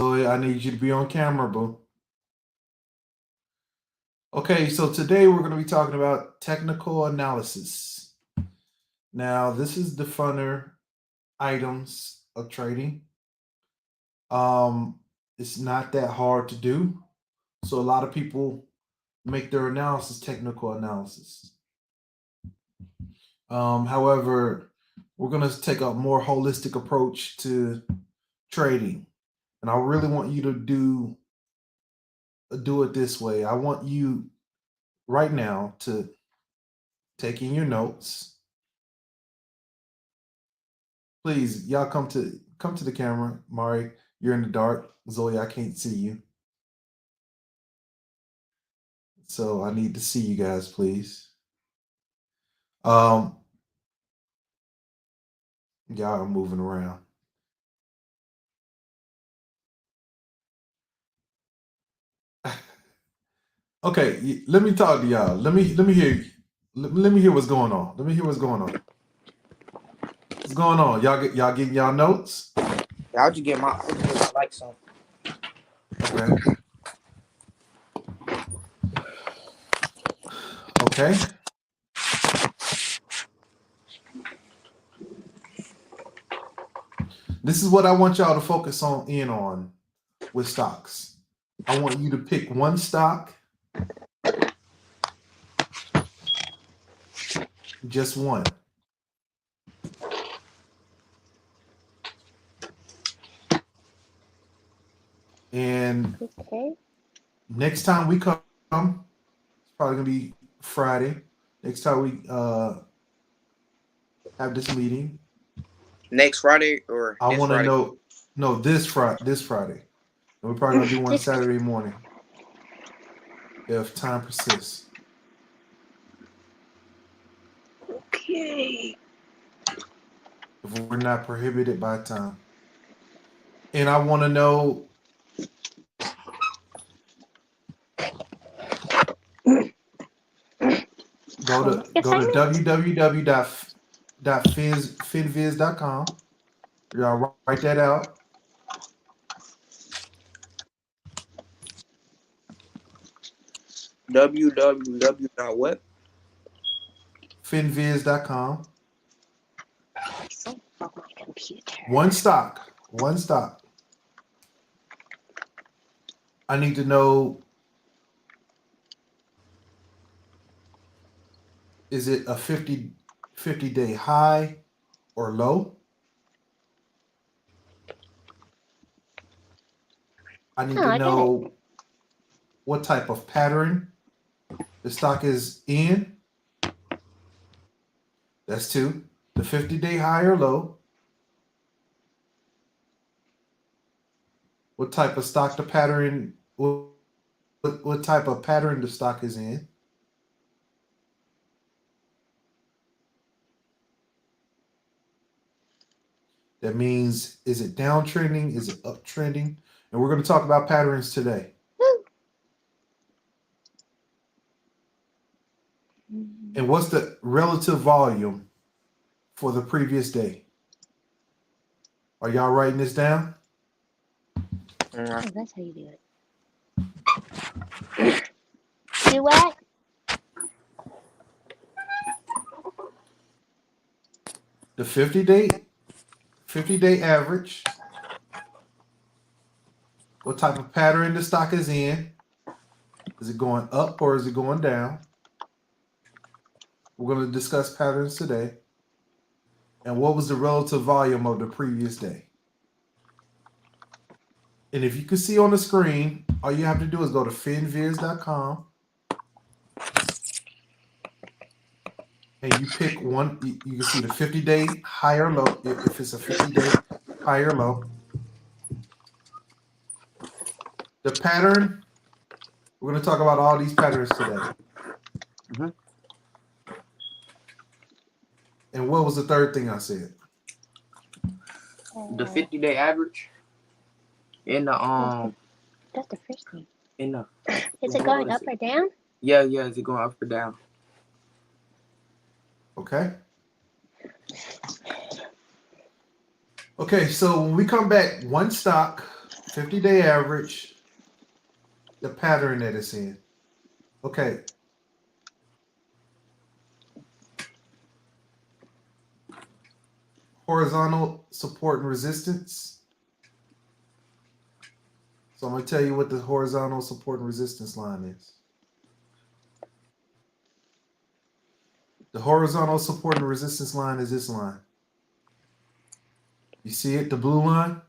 Zoe, I need you to be on camera, boo. Okay, so today we're going to be talking about technical analysis. Now, this is the funner items of trading. Um, it's not that hard to do. So a lot of people make their analysis technical analysis. However, we're going to take a more holistic approach to trading. And I really want you to do it this way. I want you right now to take in your notes. Please, y'all come to the camera. Mari, you're in the dark. Zoe, I can't see you. So I need to see you guys, please. Um, y'all are moving around. Okay, let me talk to y'all. Let me hear. Let me hear what's going on. Let me hear what's going on. What's going on? Y'all getting y'all notes? Yeah, I'll just get my like some. Okay. Okay. This is what I want y'all to focus on with stocks. I want you to pick one stock, just one. And Okay. next time we come, it's probably gonna be Friday. Next time we have this meeting, Next Friday or I this want to Friday? know. No, this Friday. And we're probably gonna do one Saturday morning if time persists. Okay. If we're not prohibited by time, and I want to know. Homework Go to assignment? www.finviz.com. Y'all write that out. www. What? Finviz.com. So on my computer. One stock. One stock. I need to know, is it a 50-day high or low? I need Oh, to I got it. know what type of pattern the stock is in. That's two. The 50-day high or low. What type of stock the pattern, what type of pattern the stock is in. That means, is it downtrending? Is it uptrending? And we're going to talk about patterns today. And what's the relative volume for the previous day? Are y'all writing this down? Oh, that's how you do it. Do what? The 50-day average. What type of pattern the stock is in? Is it going up or is it going down? We're going to discuss patterns today. And what was the relative volume of the previous day? And if you can see on the screen, all you have to do is go to finviz.com and you pick one. You can see the 50-day high or low, if it's a 50-day high or low. The pattern, we're going to talk about all these patterns today. Mm-hmm. And what was the third thing I said? The 50-day average. In the That's the first thing. in the. Is it going up or down? Yeah. Is it going up or down? Okay. Okay, so when we come back, one stock, 50-day average, the pattern that it's in. Okay. Horizontal support and resistance. So I'm going to tell you what the horizontal support and resistance line is. The horizontal support and resistance line is this line. You see it, the blue line?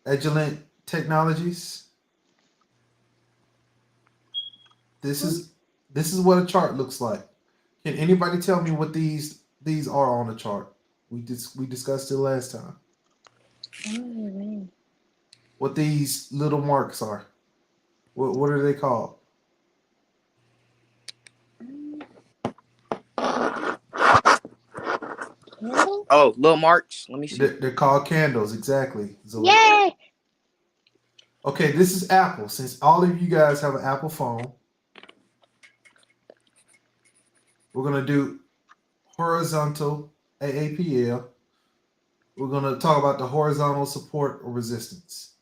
Agilent Technologies. This is what a chart looks like. Can anybody tell me what these are on the chart? We discussed it last time. What these little marks are. What are they called? Oh, little marks. Let me see. They're called candles, exactly. Yay! Okay, this is Apple. Since all of you guys have an Apple phone, we're going to do horizontal AAPL. We're going to talk about the horizontal support or resistance.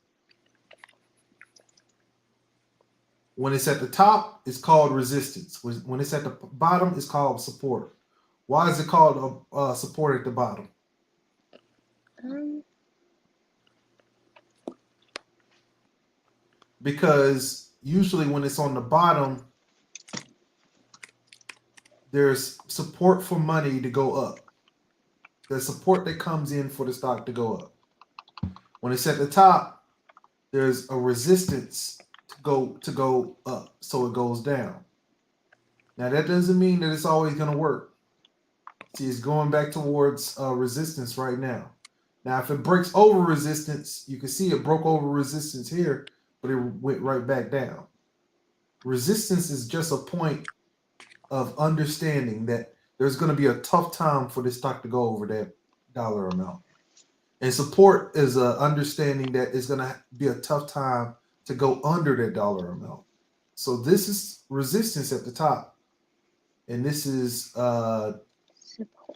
When it's at the top, it's called resistance. When it's at the bottom, it's called support. Why is it called support at the bottom? Because usually when it's on the bottom, there's support for money to go up. There's support that comes in for the stock to go up. When it's at the top, there's a resistance to go up, so it goes down. Now that doesn't mean that it's always going to work. See, it's going back towards resistance right now. Now, if it breaks over resistance, you can see it broke over resistance here, but it went right back down. Resistance is just a point of understanding that there's going to be a tough time for this stock to go over that dollar amount. And support is an understanding that it's going to be a tough time to go under that dollar amount. So this is resistance at the top, and this is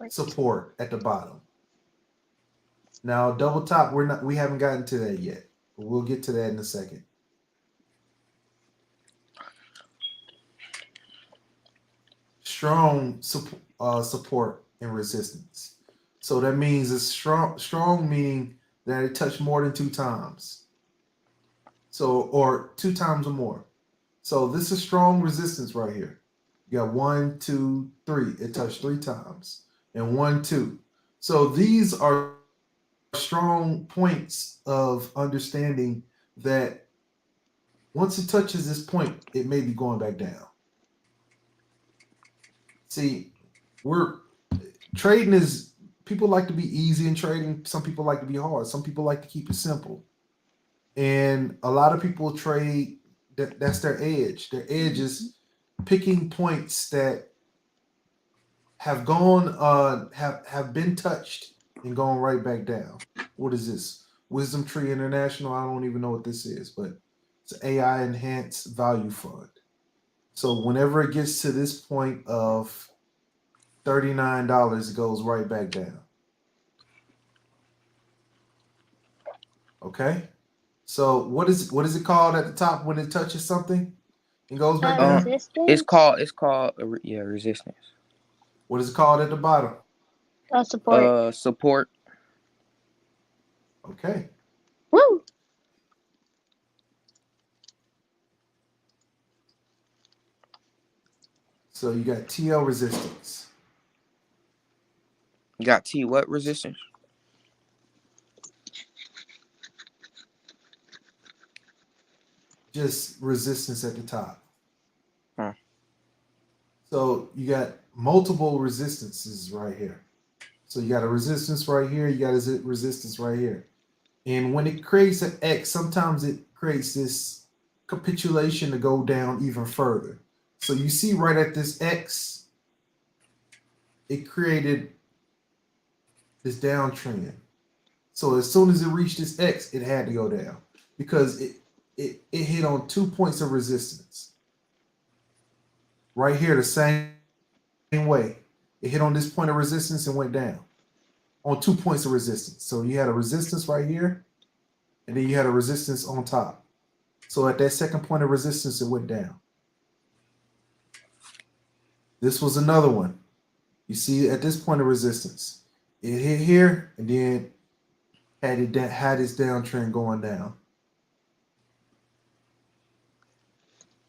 support at the bottom. Now double top, we haven't gotten to that yet, but we'll get to that in a second. Strong support and resistance. So that means it's strong meaning that it touched more than 2 times. So, or 2 times or more. So this is strong resistance right here. You got 1, 2, 3. It touched 3 times. And 1, 2. So these are strong points of understanding that once it touches this point, it may be going back down. See, trading is, people like to be easy in trading. Some people like to be hard. Some people like to keep it simple. And a lot of people trade, that's their edge. Their edge is picking points that have gone, have been touched and gone right back down. What is this? Wisdom Tree International? I don't even know what this is, but it's an AI enhanced value fund. So whenever it gets to this point of $39, it goes right back down. Okay? So what is it called at the top when it touches something and goes back down? Resistance? It's called resistance. What is it called at the bottom? Support. Support. Okay. Woo! So you got TL resistance. You got T what resistance? Just resistance at the top. Huh. So you got multiple resistances right here. So you got a resistance right here. You got a resistance right here. And when it creates an X, sometimes it creates this capitulation to go down even further. So you see right at this X, it created this downtrend. So as soon as it reached this X, it had to go down because it hit on 2 points of resistance. Right here, the same way. It hit on this point of resistance and went down. on 2 points of resistance. So you had a resistance right here, and then you had a resistance on top. So at that second point of resistance, it went down. This was another one. You see at this point of resistance, it hit here and then had its downtrend going down.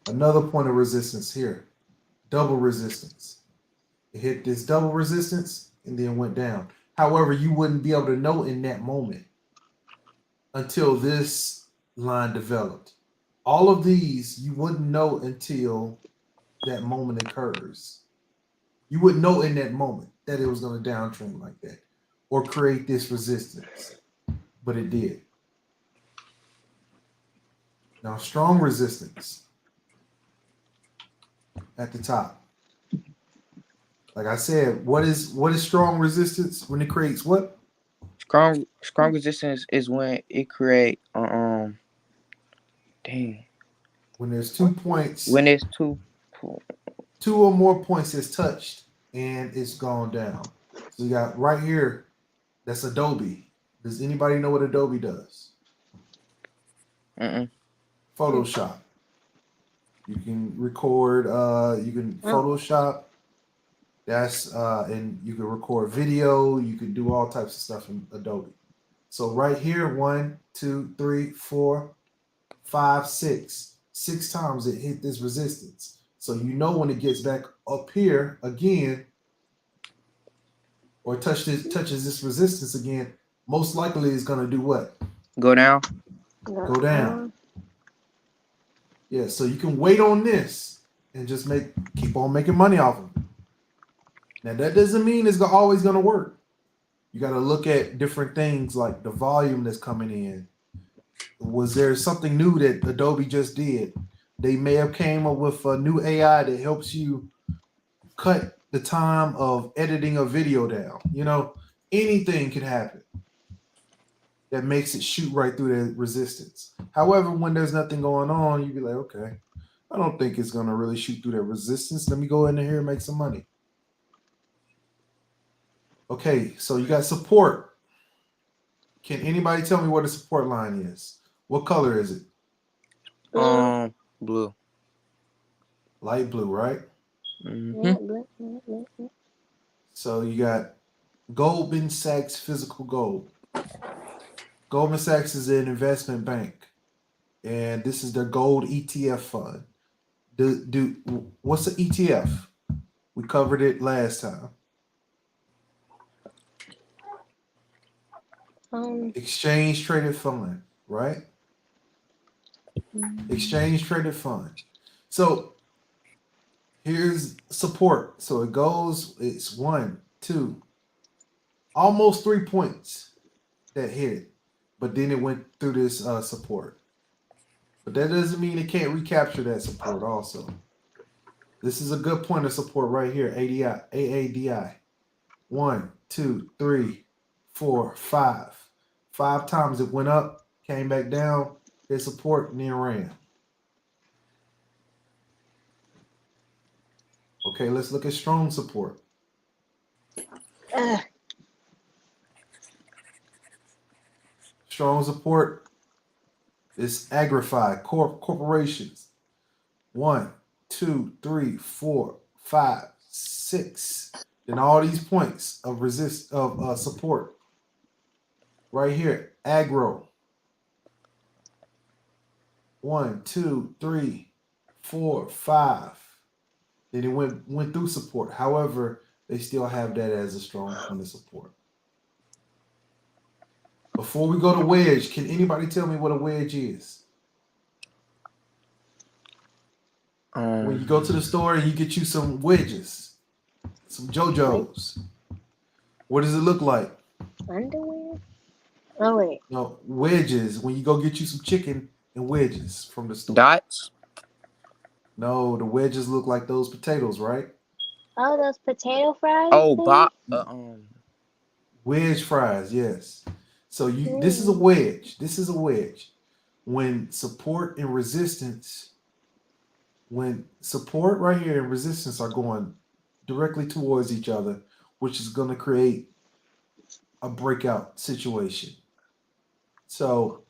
Another point of resistance here, double resistance. It hit this double resistance and then went down. However, you wouldn't be able to know in that moment until this line developed. All of these you wouldn't know until that moment occurs. You wouldn't know in that moment that it was going to downtrend like that or create this resistance, but it did. Now, strong resistance at the top. Like I said, what is strong resistance when it creates what? Strong resistance is when it create dang. When there's 2 points. When it's two or more points is touched and it's gone down. So you got right here, that's Adobe. Does anybody know what Adobe does? Photoshop. You can record, you can Photoshop. That's and you can record video, you can do all types of stuff in Adobe. So right here, 1, 2, 3, 4, 5, 6. 6 times it hit this resistance. So you know when it gets back up here again, or touches this resistance again, most likely it's gonna do what? Go down. Go down. Yeah, so you can wait on this and just keep on making money off of it. Now that doesn't mean it's always gonna work. You got to look at different things like the volume that's coming in. Was there something new that Adobe just did? They may have came up with a new AI that helps you cut the time of editing a video down. You know, anything can happen that makes it shoot right through the resistance. However, when there's nothing going on, you'd be like, okay, I don't think it's going to really shoot through that resistance. Let me go in here and make some money. Okay, so you got support. Can anybody tell me what the support line is? What color is it? Blue. Light blue, right? Mm-hmm. So you got Goldman Sachs physical gold. Goldman Sachs is an investment bank, and this is their gold ETF fund. What's the ETF? We covered it last time. Exchange traded fund, right? Exchange traded fund. So here's support. So it's 1, 2, almost 3 points that hit it, but then it went through this support. But that doesn't mean it can't recapture that support also. This is a good point of support right here, AADI. 1, 2, 3, 4, 5. 5 times it went up, came back down, hit support, and then ran. Okay, let's look at strong support. Strong support is Agrify corporations. 1, 2, 3, 4, 5, 6. Then all these points of support. Right here, agro. 1, 2, 3, 4, 5. Then it went through support. However, they still have that as a strong point of support. Before we go to wedge, can anybody tell me what a wedge is? When you go to the store and you get you some wedges, some JoJo's, what does it look like? Underwear? Oh, wait. No, wedges. When you go get you some chicken and wedges from the store. Dots? No, the wedges look like those potatoes, right? Oh, those potato fries? Oh, wedge fries, yes. So this is a wedge. This is a wedge. When support and resistance, when support right here and resistance are going directly towards each other, which is going to create a breakout situation. So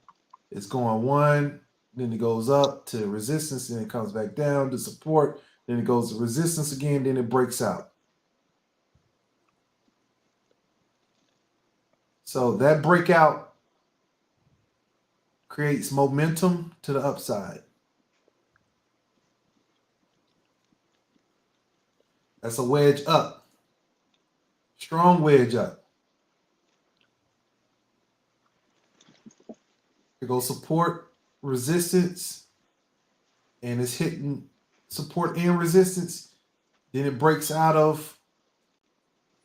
it's going one, then it goes up to resistance, then it comes back down to support, then it goes to resistance again, then it breaks out. So that breakout creates momentum to the upside. That's a wedge up. Strong wedge up. It goes support, resistance, and it's hitting support and resistance. Then it breaks out of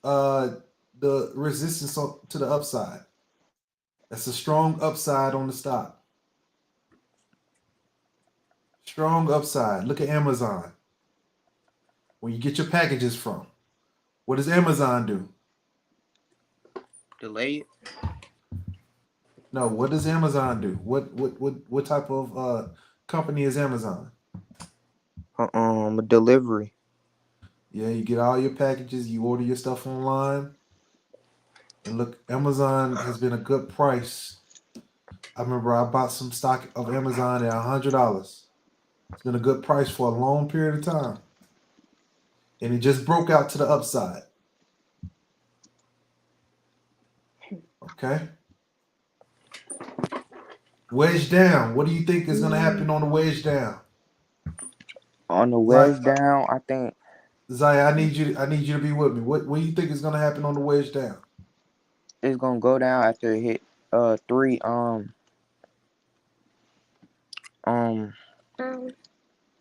the resistance to the upside. That's a strong upside on the stock. Strong upside. Look at Amazon. When you get your packages from, what does Amazon do? Delay it. No, what does Amazon do? What type of company is Amazon? Delivery. Yeah, you get all your packages, you order your stuff online. And look, Amazon has been a good price. I remember I bought some stock of Amazon at $100. It's been a good price for a long period of time. And it just broke out to the upside. Okay. Wedge down. What do you think is going to happen on the wedge down? On the wedge down, I think Zaya, I need you to be with me. What do you think is going to happen on the wedge down? it's gonna go down after it hit three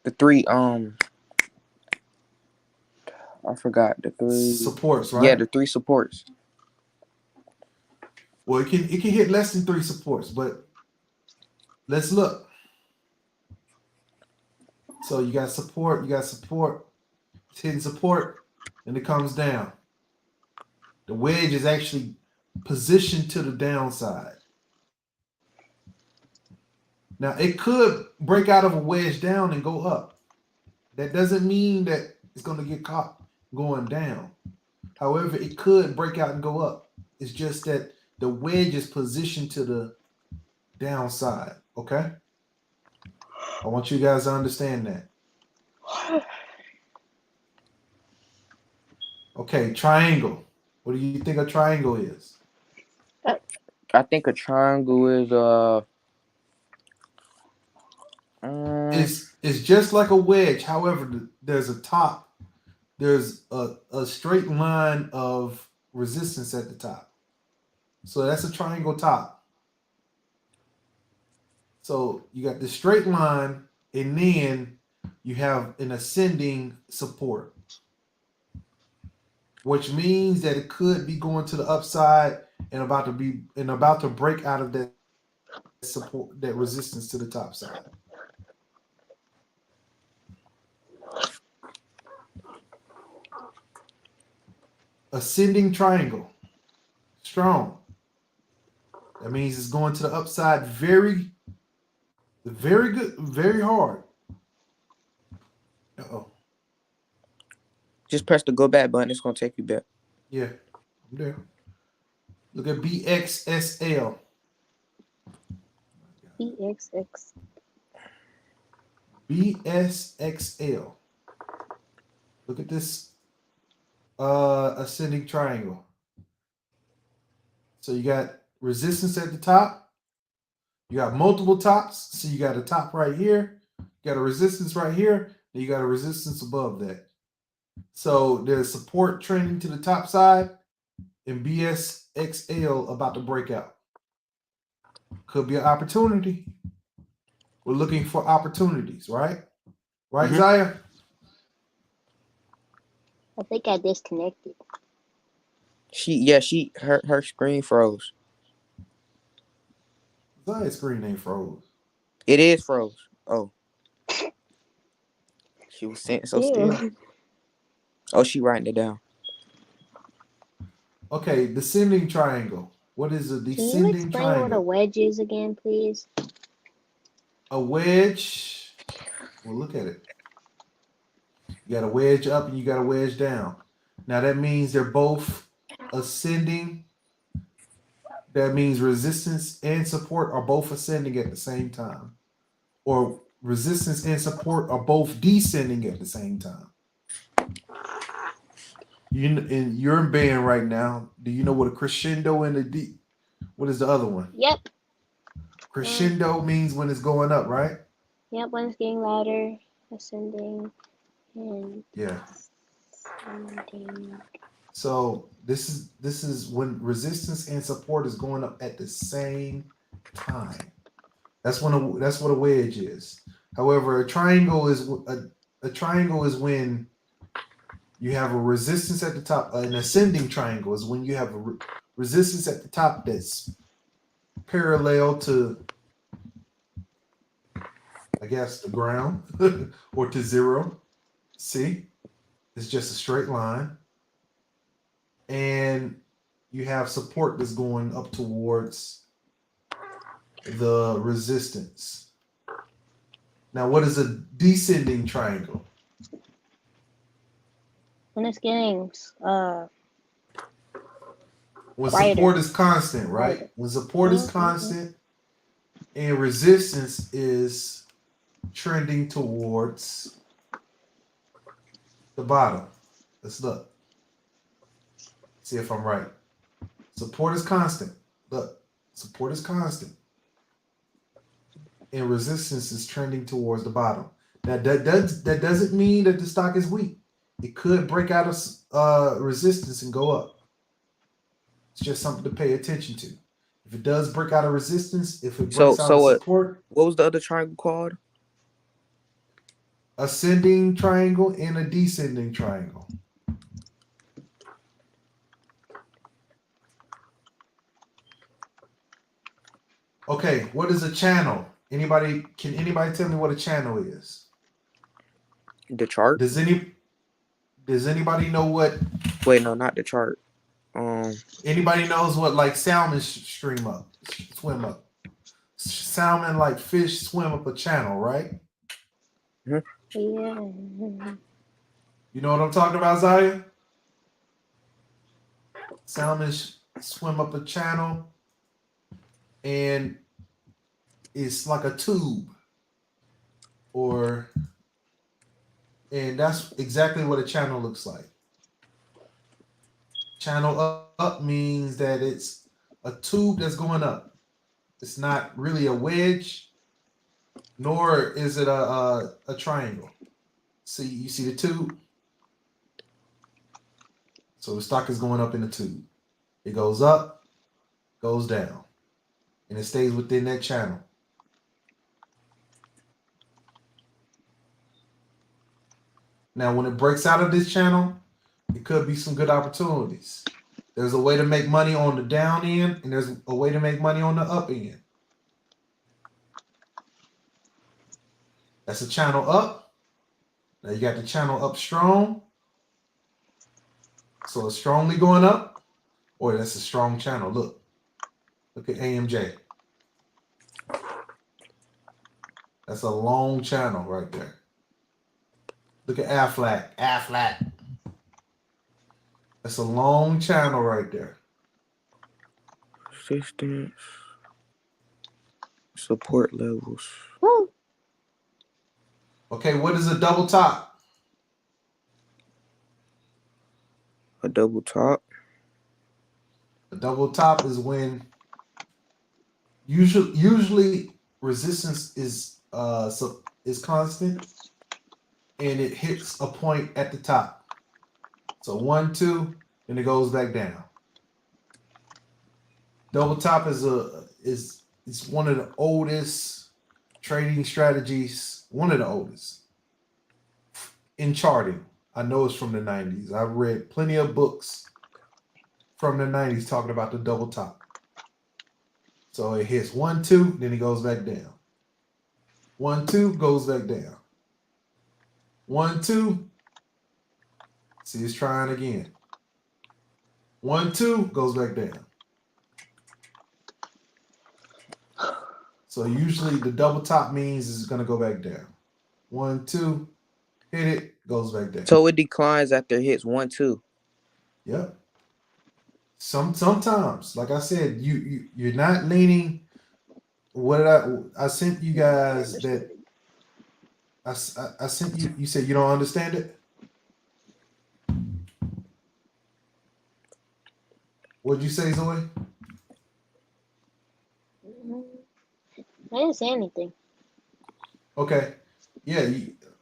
the three I forgot the three Supports, right? Yeah, the three supports. Well, it can hit less than 3 supports, but let's look. So you got support, it's hitting support, and it comes down. The wedge is actually positioned to the downside. Now it could break out of a wedge down and go up. That doesn't mean that it's going to get caught going down. However, it could break out and go up. It's just that the wedge is positioned to the downside. Okay? I want you guys to understand that. Okay, triangle. What do you think a triangle is? I think a triangle is It's just like a wedge. However, there's a top. There's a straight line of resistance at the top. So that's a triangle top. So you got the straight line, and then you have an ascending support, which means that it could be going to the upside and about to break out of that support, that resistance to the top side. Ascending triangle, strong. That means it's going to the upside very, very good, very hard. just press the go back button. It's gonna take you back. Yeah, I'm there. Look at BXSL. BXX. BSXL. Look at this ascending triangle. So you got resistance at the top. You got multiple tops. So you got a top right here. You got a resistance right here. And you got a resistance above that. So there's support trending to the top side and BSXL about to break out. Could be an opportunity. We're looking for opportunities, right? Right, Zaya? I think I disconnected. Her screen froze. Zaya's screen ain't froze. It is froze. Oh. She was sitting so still. Oh, she writing it down. Okay, descending triangle. What is a descending triangle? Can you explain triangle? what a wedge is again, please? A wedge. Well, look at it. You got a wedge up and you got a wedge down. Now that means they're both ascending That means resistance and support are both ascending at the same time, or resistance and support are both descending at the same time. You're in band right now. Do you know what a crescendo and a D? What is the other one? Yep. Crescendo means when it's going up, right? Yep. When it's getting louder, ascending, and Yeah. ascending. So this is when resistance and support is going up at the same time. That's what a wedge is. However, a triangle is when you have a resistance at the top. An ascending triangle is when you have a resistance at the top that's parallel to, I guess, the ground or to zero. See, it's just a straight line, and you have support that's going up towards the resistance. Now, what is a descending triangle? When it's getting When Quieter. support is constant, right? Quieter. When support is Mhm. constant and resistance is trending towards the bottom. Let's look. See if I'm right. Support is constant. Look, support is constant. And resistance is trending towards the bottom. Now that doesn't mean that the stock is weak. It could break out of resistance and go up. It's just something to pay attention to. If it does break out of resistance, if it breaks out of support, what was the other triangle called? ascending triangle and a descending triangle. Okay, what is a channel? Can anybody tell me what a channel is? The chart? Does anybody know what? Wait, no, not the chart. Anybody knows what like salmon swim up? Salmon like fish swim up a channel, right? yeah. You know what I'm talking about, Zaya? Salmon swim up a channel, and it's like a tube, and that's exactly what a channel looks like. Channel up means that it's a tube that's going up. It's not really a wedge, nor is it a triangle. See, you see the tube? So the stock is going up in the tube. It goes up, goes down, and it stays within that channel. Now, when it breaks out of this channel, it could be some good opportunities. There's a way to make money on the down end, and there's a way to make money on the up end. That's a channel up. Now you got the channel up strong. So it's strongly going up, or that's a strong channel. Look at AMJ. That's a long channel right there. Look at Aflac. That's a long channel right there. Resistance. Support levels. Woo. Okay, what is a double top? A double top. A double top is when usually resistance is constant, and it hits a point at the top. So 1, 2, and it goes back down. Double top is one of the oldest trading strategies, one of the oldest in charting. I know it's from the 90s. I've read plenty of books from the 90s talking about the double top. So it hits 1, 2, then it goes back down. 1, 2, goes back down. 1, 2. See, it's trying again. 1, 2, goes back down. So usually the double top means it's going to go back down. 1, 2, hit it, goes back down. So it declines after it hits 1, 2. Yep. Sometimes, like I said, you're not leaning. What I sent you guys that I sent you. You said you don't understand it. What'd you say, Zoe? Mm, I didn't say anything. Okay, yeah.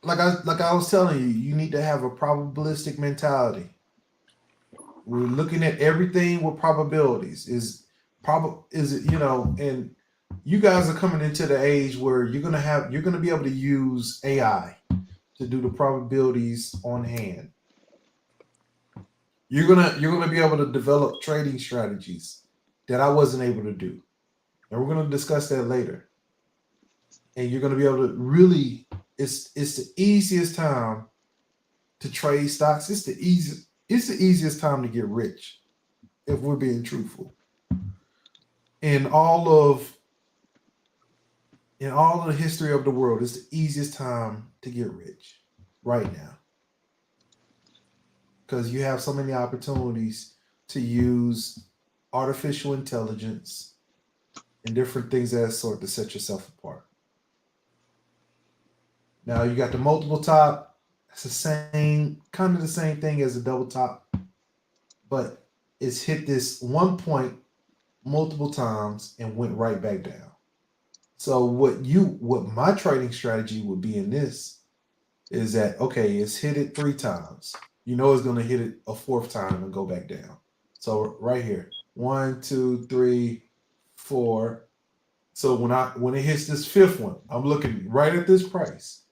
Like I was telling you, you need to have a probabilistic mentality. We're looking at everything with probabilities. Is it, and you guys are coming into the age where you're gonna be able to use AI to do the probabilities on hand. You're gonna be able to develop trading strategies that I wasn't able to do. And we're gonna discuss that later. And you're gonna be able to really it's the easiest time to trade stocks. It's the easiest time to get rich, if we're being truthful. In all of the history of the world, it's the easiest time to get rich right now. Because you have so many opportunities to use artificial intelligence and different things of that sort to set yourself apart. Now you got the multiple top. It's the same, kind of the same thing as a double top, but it's hit this one point multiple times and went right back down. So what my trading strategy would be in this is that, okay, it's hit it 3 times. You know it's gonna hit it a 4th time and go back down. So right here, 1, 2, 3, 4. So when it hits this 5th one, I'm looking right at this price,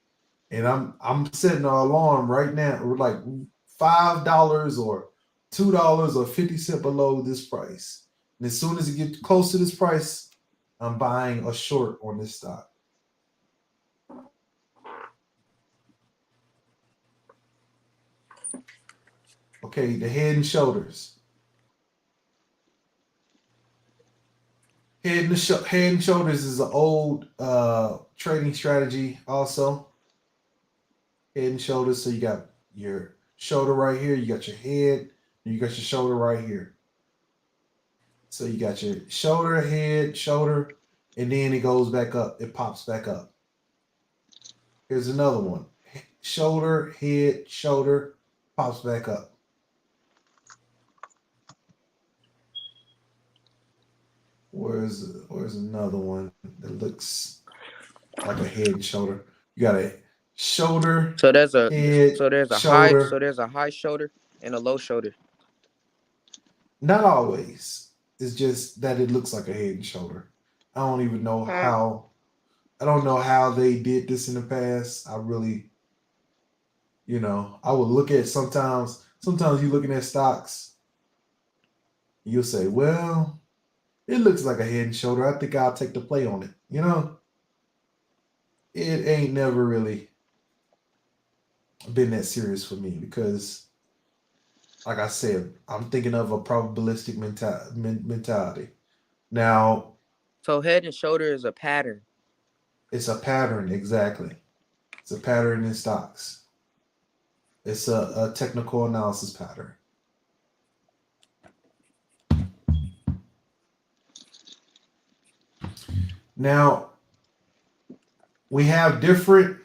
and I'm setting an alarm right now. We're like $5 or $2 or 50 cents below this price, and as soon as it gets close to this price, I'm buying a short on this stock. Okay, the head and shoulders. Head and shoulders is an old trading strategy also. Head and shoulders. So you got your shoulder right here, you got your head, and you got your shoulder right here. So you got your shoulder, head, shoulder, and then it goes back up. It pops back up. Here's another one. Shoulder, head, shoulder, pops back up. Where's another one that looks like a head and shoulder? You got a shoulder, So there's a head, so there's a high so shoulder. there's a high shoulder and a low shoulder. Not always. It's just that it looks like a head and shoulder. I don't even know how. I don't know how they did this in the past. I really, I would look at sometimes. Sometimes you looking at stocks, you'll say, "Well, it looks like a head and shoulder. I think I'll take the play on it." It ain't never really been that serious for me because, like I said, I'm thinking of a probabilistic mentality. Now, So head and shoulder is a pattern. it's a pattern, exactly. It's a pattern in stocks. It's a technical analysis pattern. Now, we have different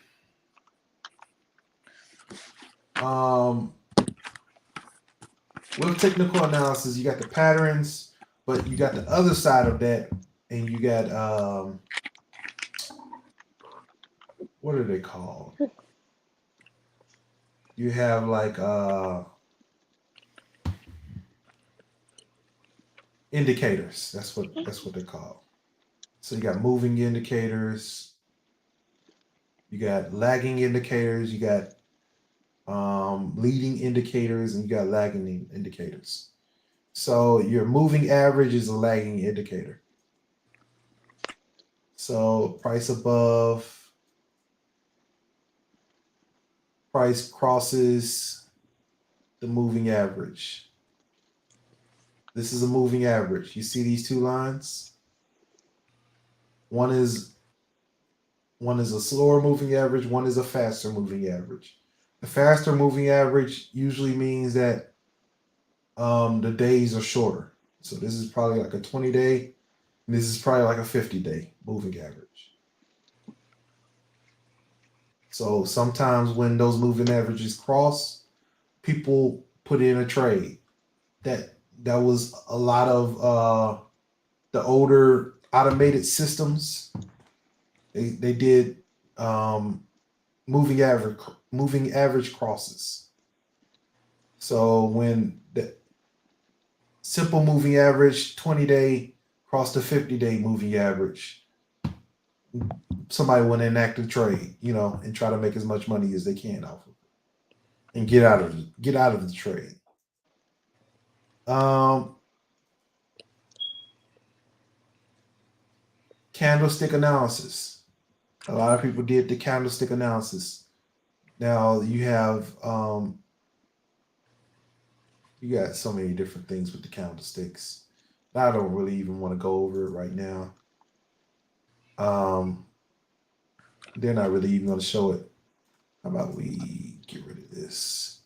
with technical analysis, you got the patterns, but you got the other side of that, and you got what are they called? You have like indicators. That's what they're called. So you got moving indicators, you got lagging indicators, you got leading indicators, and you got lagging indicators. So your moving average is a lagging indicator. So price crosses the moving average. This is a moving average. You see these 2 lines? One is a slower moving average, one is a faster moving average. The faster moving average usually means that the days are shorter. So this is probably like a 20-day, and this is probably like a 50-day moving average. So sometimes when those moving averages cross, people put in a trade. That was a lot of the older automated systems. They did um, moving average crosses. So when the simple moving average 20-day crossed the 50-day moving average, somebody would enact a trade, and try to make as much money as they can off of it and get out of the trade. Um, Candlestick analysis. A lot of people did the candlestick analysis. Now you got so many different things with the candlesticks. I don't really even want to go over it right now. Um, they're not really even going to show it. How about we get rid of this?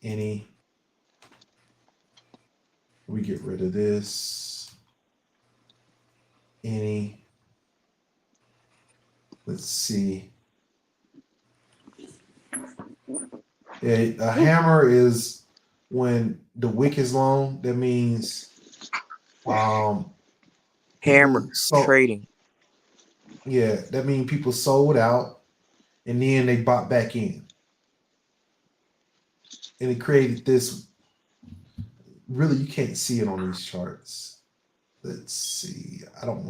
We get rid of this. Let's see. Yeah, a hammer is when the wick is long. That means Hammer people sold. trading. Yeah, that means people sold out and then they bought back in, and it created this. Really, you can't see it on these charts. Let's see. I don't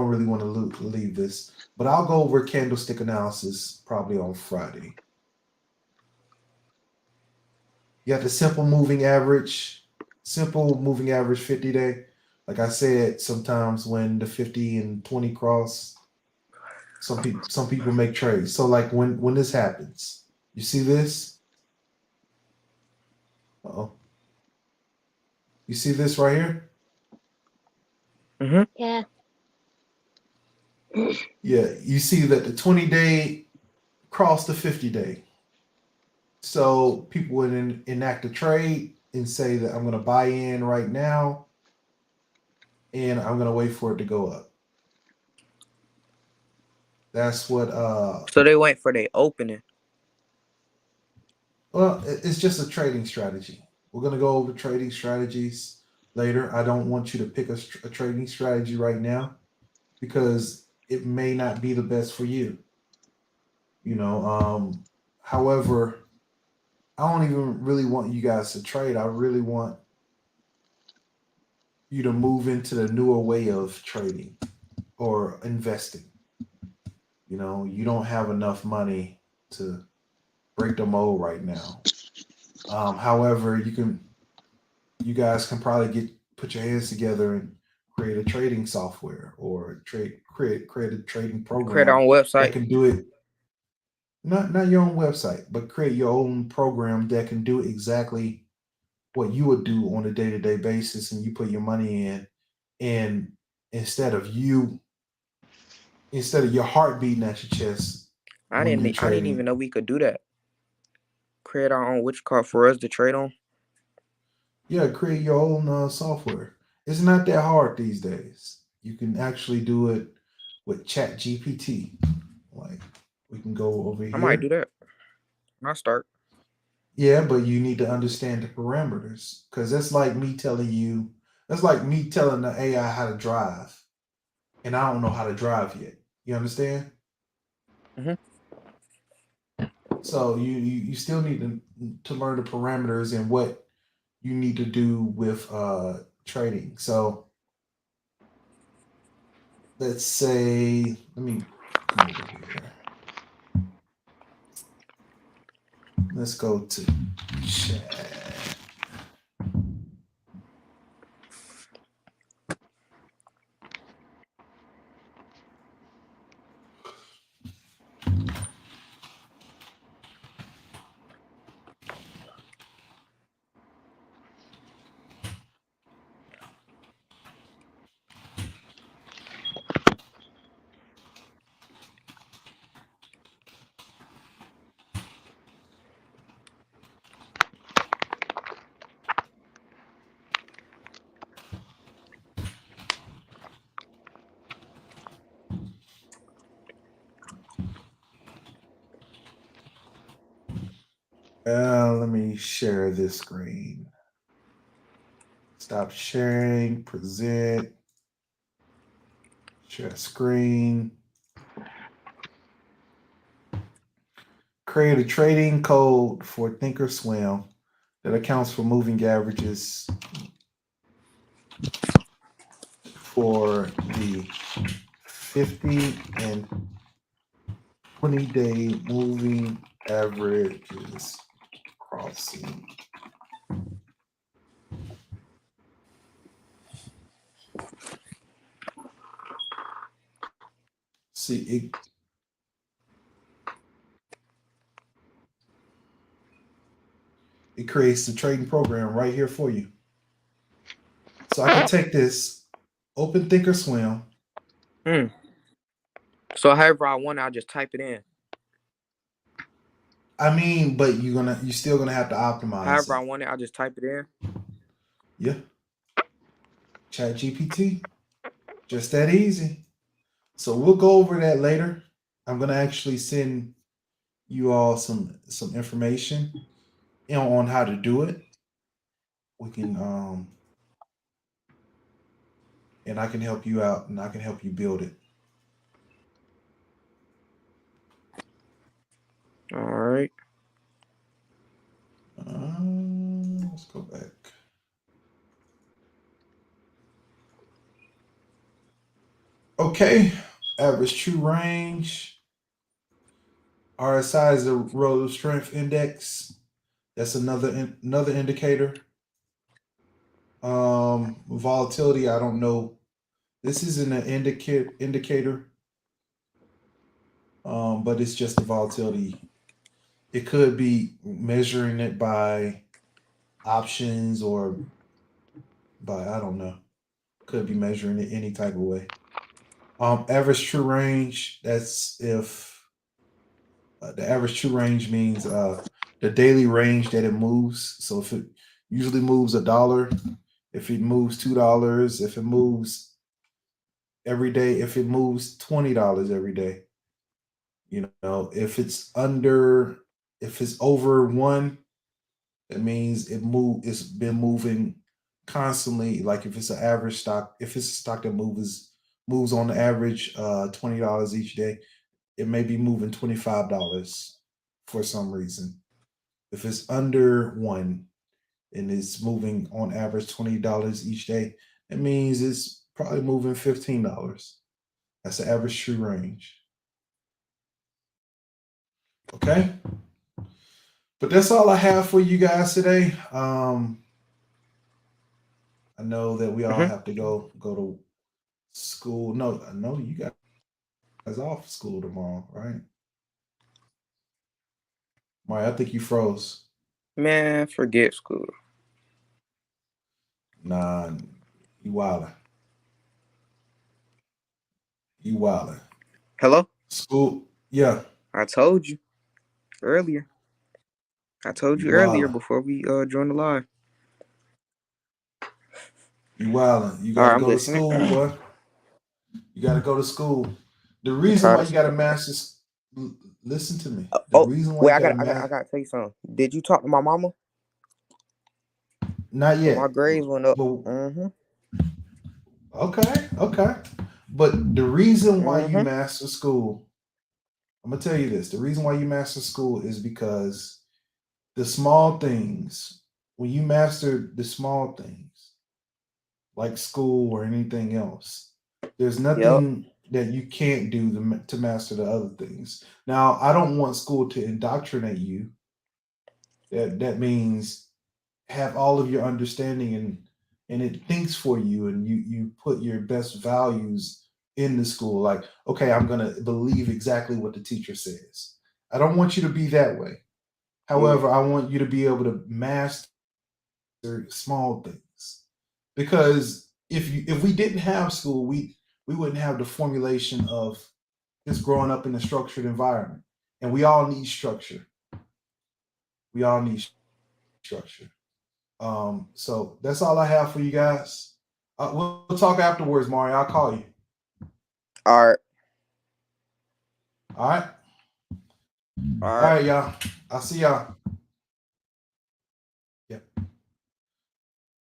really want to leave this, but I'll go over candlestick analysis probably on Friday. You got the simple moving average 50-day. Like I said, sometimes when the 50 and 20 cross, some people make trades. So like when this happens, you see this? Uh-oh. You see this right here? Mm-hmm. Yeah. Yeah, you see that the 20-day crossed the 50-day. So people would enact a trade and say that I'm going to buy in right now and I'm going to wait for it to go up. That's what So they went for their opening. well, it's just a trading strategy. We're going to go over trading strategies later. I don't want you to pick a trading strategy right now because it may not be the best for you. However, I don't even really want you guys to trade. I really want you to move into the newer way of trading or investing. You don't have enough money to break the mold right now. However, you guys can probably put your hands together and create a trading software or create a trading Create our program own that website. can do it. Not your own website, but create your own program that can do exactly what you would do on a day-to-day basis, and you put your money in, and instead of your heart beating at your chest I when you're didn't even trading. know we could do that. Create our own witch card for us to trade on. Yeah, create your own software. It's not that hard these days. You can actually do it with Chat GPT. Like, we can go over I might do here. that. I'll start. Yeah, but you need to understand the parameters because that's like me telling the AI how to drive, and I don't know how to drive yet. You understand? Mm-hmm. So you still need to learn the parameters and what you need to do with trading. So let's say, let me come over here. Let's go to chat. Let me share this screen. Stop sharing, present, share screen. Create a trading code for Thinkorswim that accounts for moving averages for the 50 and 20-day moving averages crossing. See, it creates the trading program right here for you. So I can take this, open Thinkorswim. So however I want, I'll just type it in. I mean, but you're still gonna have to optimize However it. I want it, I'll just type it in. Yeah. Chat GPT. Just that easy. So we'll go over that later. I'm gonna actually send you all some information, on how to do it. We can and I can help you out and I can help you build it. All right. Let's go back. Okay, average true range. RSI is the relative strength index. That's another indicator. Volatility, I don't know. This isn't an indicator, but it's just the volatility. It could be measuring it by options or by, I don't know. Could be measuring it any type of way. Average true range. That's if the average true range means the daily range that it moves. So if it usually moves $1, if it moves $2, if it moves every day, if it moves $20 every day, if it's over one, it means it's been moving constantly. Like if it's an average stock, if it's a stock that moves on the average $20 each day, it may be moving $25 for some reason. If it's under one and it's moving on average $20 each day, it means it's probably moving $15. That's the average true range. Okay. But that's all I have for you guys today. I know that we all have to go to school. No, I know you guys off school tomorrow, right? Mario, I think you froze. Man, forget school. Nah, you wildin'. You wildin'. Hello? School, yeah. I told you earlier. I told you earlier before we joined the live. You wildin'. You All gotta right, I'm go to listening. school, boy. You gotta go to school. The reason why you gotta master, listen to me. The reason why wait, you I gotta gotta tell you something. Did you talk to my mama? Not yet. My grades went up. Okay. But the reason why you master school, I'm gonna tell you this. The reason why you master school is because the small things, when you master the small things, like school or anything else, there's nothing that you can't do to master the other things. Now, I don't want school to indoctrinate you. That means have all of your understanding and it thinks for you and you put your best values in the school. Like, okay, I'm gonna believe exactly what the teacher says. I don't want you to be that way. However, I want you to be able to master small things. Because if we didn't have school, we wouldn't have the formulation of just growing up in a structured environment. And we all need structure. We all need structure. So that's all I have for you guys. We'll talk afterwards, Mario. I'll call you. All right. All right. All right, y'all. I'll see y'all.